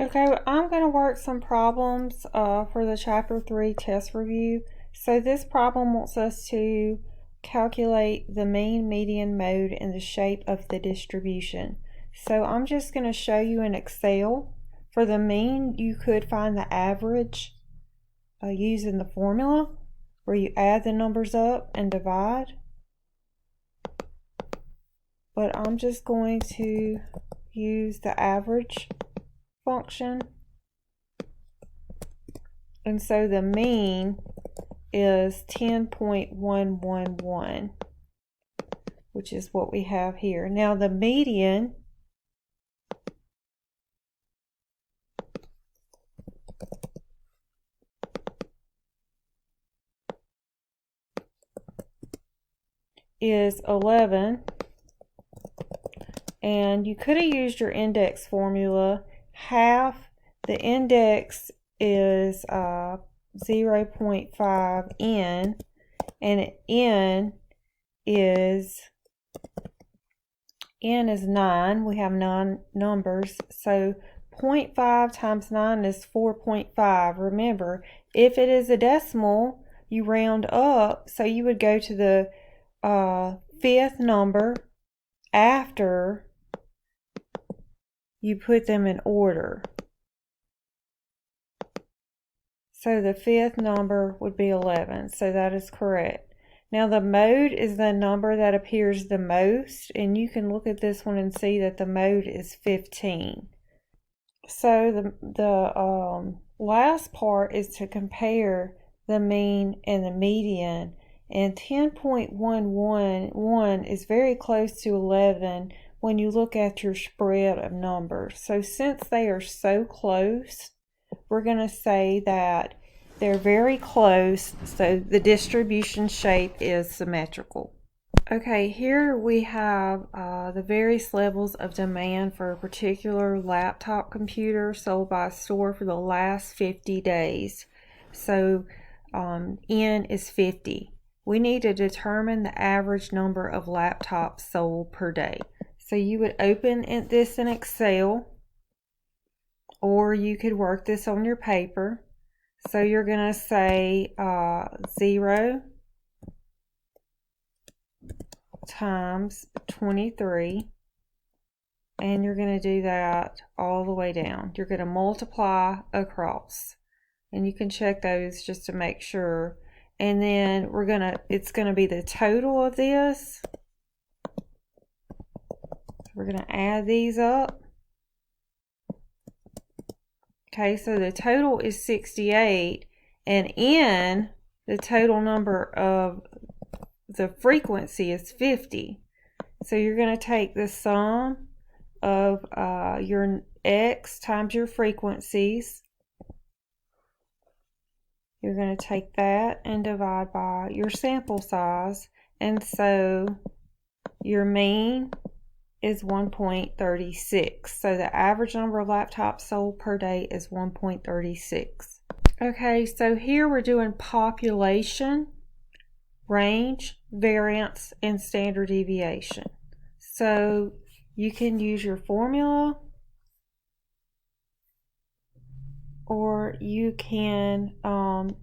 Okay, well, I'm going to work some problems for the Chapter 3 test review. So this problem wants us to calculate the mean, median, mode, and the shape of the distribution. So I'm just going to show you in Excel. For the mean, you could find the average using the formula where you add the numbers up and divide. But I'm just going to use the average function. And so the mean is 10.111, which is what we have here. Now the median is 11, and you could have used your index formula. Half the index is 0.5 n, and n is 9. We have 9 numbers, so 0.5 times 9 is 4.5. Remember, if it is a decimal, you round up, so you would go to the fifth number after you put them in order. So the fifth number would be 11, so that is correct. Now the mode is the number that appears the most, and you can look at this one and see that the mode is 15. So the last part is to compare the mean and the median, and 10.111 is very close to 11 when you look at your spread of numbers. So since they are so close, we're going to say that they're very close, so the distribution shape is symmetrical. Okay, here we have the various levels of demand for a particular laptop computer sold by a store for the last 50 days. So N is 50. We need to determine the average number of laptops sold per day. So you would open this in Excel, or you could work this on your paper. So you're going to say 0 times 23, and you're going to do that all the way down. You're going to multiply across, and you can check those just to make sure. And then it's going to be the total of this. We're going to add these up. Okay, so the total is 68, and N, the total number of the frequency, is 50. So you're going to take the sum of your X times your frequencies. You're going to take that and divide by your sample size, and so your mean is 1.36. So the average number of laptops sold per day is 1.36. Okay, so here we're doing population, range, variance, and standard deviation. So you can use your formula, or you can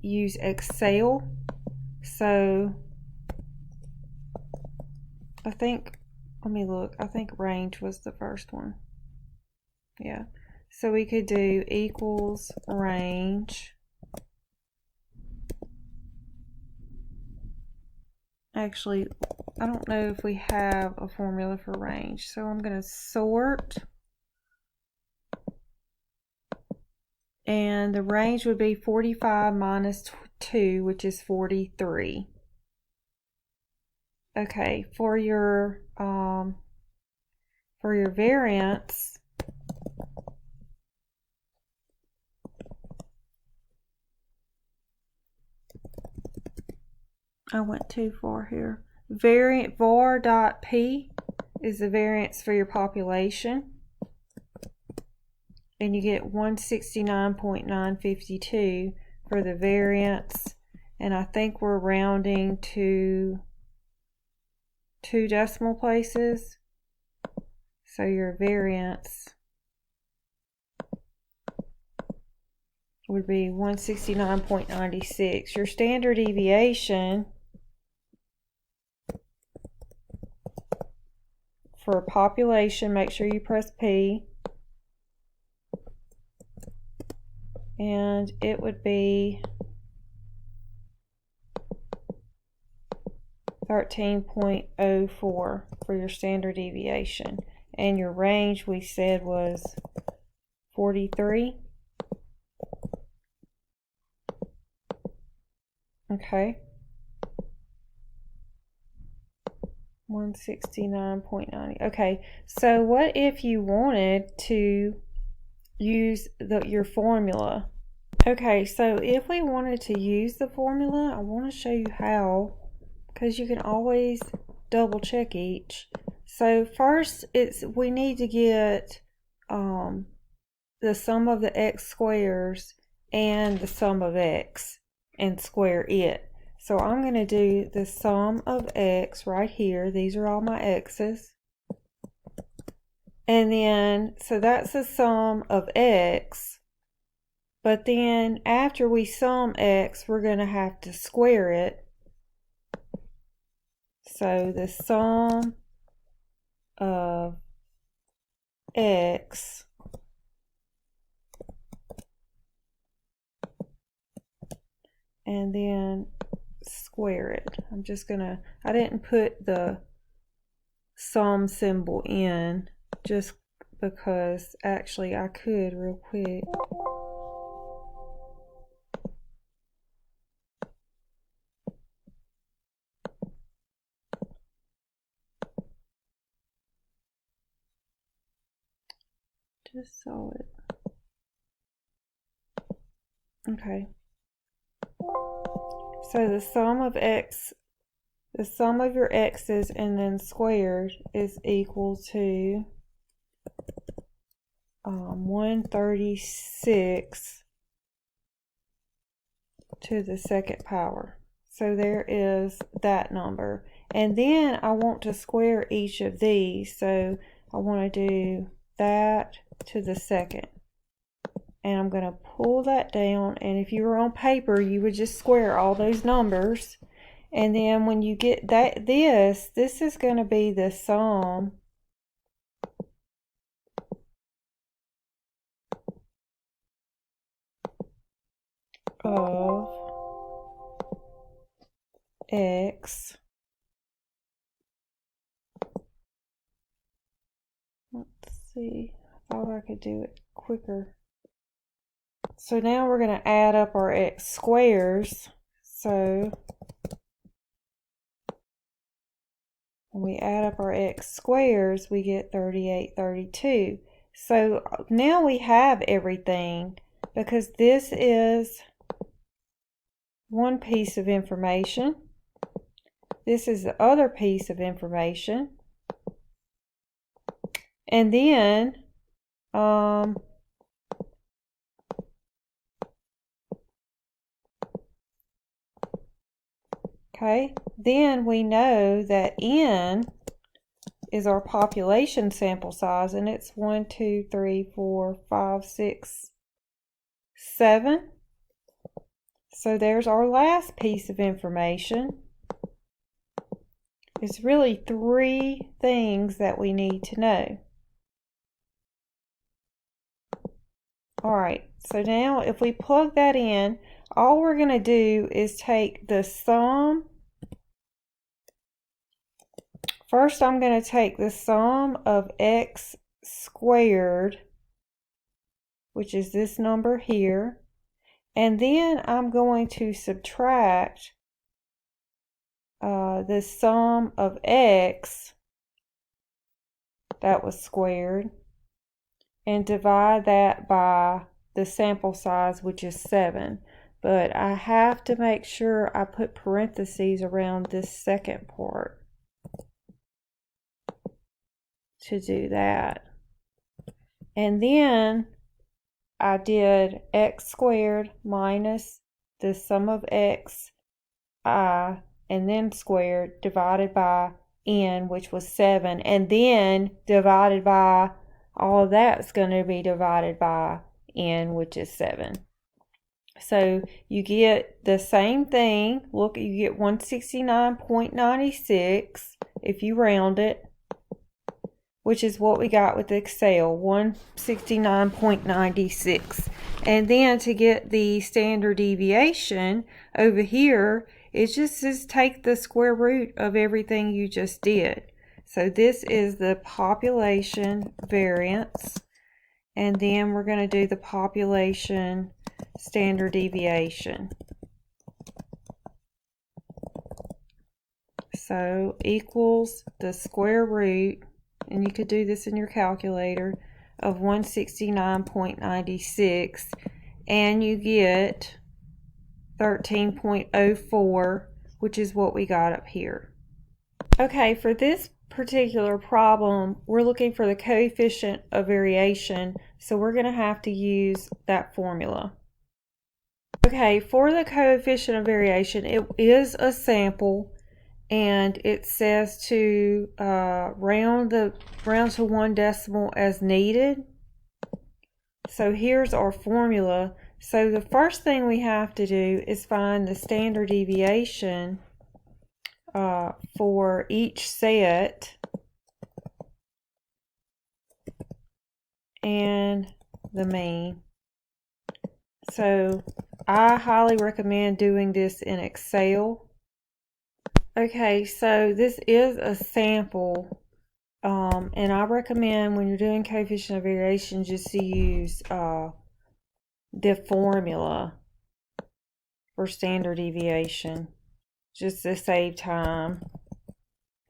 use Excel. So let me look. I think range was the first one. Yeah. So we could do equals range. Actually, I don't know if we have a formula for range. So I'm going to sort. And the range would be 45 minus 2, which is 43. Okay, for your variance, I went too far here. var.p is the variance for your population, and you get 169.952 for the variance, and I think we're rounding to 2 decimal places. So your variance would be 169.96. Your standard deviation for population, make sure you press P, and it would be 13.04 for your standard deviation. And your range we said was 43. Okay. 169.90. Okay, so what if you wanted to use your formula? Okay, so if we wanted to use the formula, I want to show you how, because you can always double check each. So first, we need to get the sum of the x squares and the sum of x and square it. So I'm going to do the sum of x right here. These are all my x's. And then, so that's the sum of x. But then after we sum x, we're going to have to square it. So the sum of x and then square it. I'm just gonna, I didn't put the sum symbol in just because actually I could real quick. Just saw it. Okay. So the sum of x, the sum of your x's and then squared is equal to 136 to the second power. So there is that number. And then I want to square each of these. So I want to do that to the second. And I'm going to pull that down. And if you were on paper, you would just square all those numbers. And then when you get that, this is going to be the sum of x. Let's see. I thought I could do it quicker. So now we're going to add up our x squares. So when we add up our x squares, we get 3832. So now we have everything, because this is one piece of information. This is the other piece of information. And then okay, then we know that n is our population sample size, and it's 1, 2, 3, 4, 5, 6, 7. So there's our last piece of information. It's really 3 things that we need to know. Alright, so now if we plug that in, all we're going to do is take the sum. First, I'm going to take the sum of x squared, which is this number here, and then I'm going to subtract the sum of x that was squared and divide that by the sample size, which is 7. But I have to make sure I put parentheses around this second part to do that. And then I did x squared minus the sum of x I and then squared divided by n, which was 7, and then divided by all of that's going to be divided by n, which is 7. So you get the same thing. Look, you get 169.96 if you round it, which is what we got with Excel, 169.96. And then to get the standard deviation over here, it just says take the square root of everything you just did. So this is the population variance, and then we're going to do the population standard deviation. So equals the square root, and you could do this in your calculator, of 169.96, and you get 13.04, which is what we got up here. Okay, for this particular problem, we're looking for the coefficient of variation, so we're going to have to use that formula. Okay, for the coefficient of variation, it is a sample, and it says to round to 1 decimal as needed. So here's our formula. So the first thing we have to do is find the standard deviation for each set and the mean. So I highly recommend doing this in Excel. Okay, so this is a sample, and I recommend when you're doing coefficient of variation just to use the formula for standard deviation, just to save time.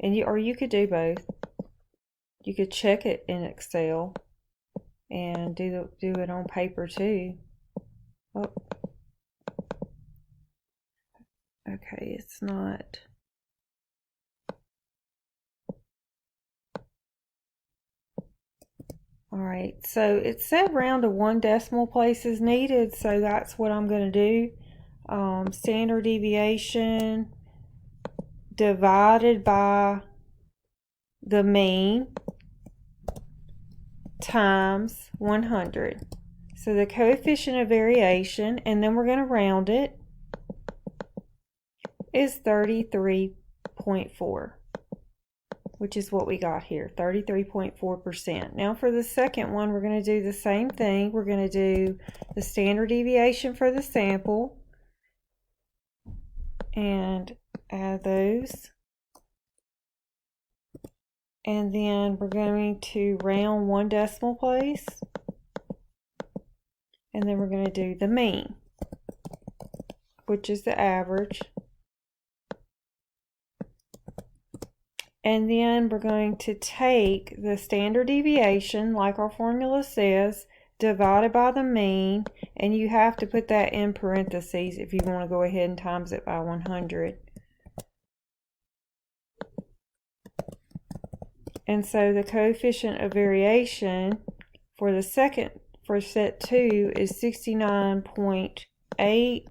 And or you could do both. You could check it in Excel and do it on paper too. Oh. Okay, it's not. Alright, so it said round to 1 decimal place is needed, so that's what I'm going to do. Standard deviation divided by the mean times 100. So the coefficient of variation, and then we're going to round it, is 33.4. which is what we got here, 33.4%. Now for the second one, we're going to do the same thing. We're going to do the standard deviation for the sample and add those. And then we're going to round 1 decimal place. And then we're going to do the mean, which is the average. And then we're going to take the standard deviation, like our formula says, divided by the mean, and you have to put that in parentheses if you want to go ahead and times it by 100. And so the coefficient of variation for set 2 is 69.8,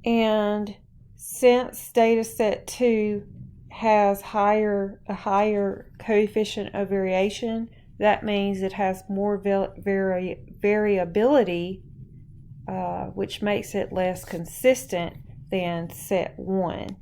and since data set 2 has a higher coefficient of variation, that means it has more variability, which makes it less consistent than set 1.